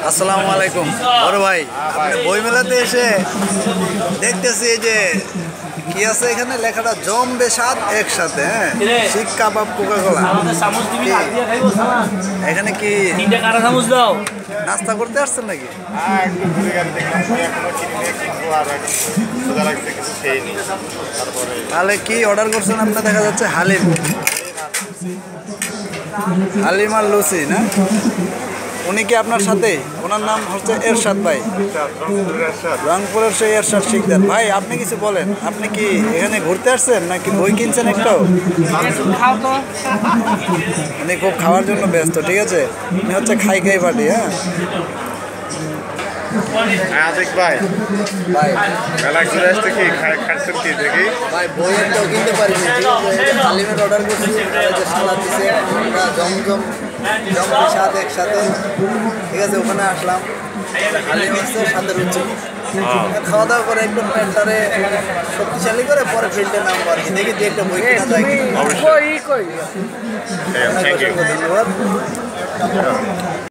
আসসালামু আলাইকুম বড় ভাই, আপনি বই মেলাতে এসে দেখতেছি যে কি আছে এখানে লেখাটা জমবে স্বাদ একসাথে। হ্যাঁ, শিক কাবাব কোকা কোলা। এখানে কি নাস্তা করতে আসছেন নাকি? তাহলে কি অর্ডার করছেন? আপনার দেখা যাচ্ছে হালিম হালিম আর লুচি না? উনি কি আপনার সাথে? ওনার নাম হচ্ছে এরশাদ ভাই, রংপুরের সেই এরশাদ শিকদার ভাই। আপনি কিছু বলেন, আপনি কি এখানে ঘুরতে আসছেন নাকি বই কিনছেন একটাও? উনি খুব খাওয়ার জন্য ব্যস্ত, ঠিক আছে? উনি হচ্ছে খাই খাই পার্টি। হ্যাঁ ভাই ভাই মেলা ঘুরে আসতে কি খাচ্ছেন কি দেখি ভাই, বই একটাও কিনতে পারিনি, ঠিক আছে? হালিমের অর্ডার করছি, সালাদ দিছে, জমজম স্বাদ একসাথে, ঠিক আছে? ওখানে আসলাম, হালিম আসছে সাথে রুচি, খাওয়া দাওয়া করে একদম পেটটারে শক্তিশালী করে পরে ফিল্ডে নামবো আর কি। দেখি যে একটা বই কেনা যায় কিনা। অবশ্যই। ধন্যবাদ।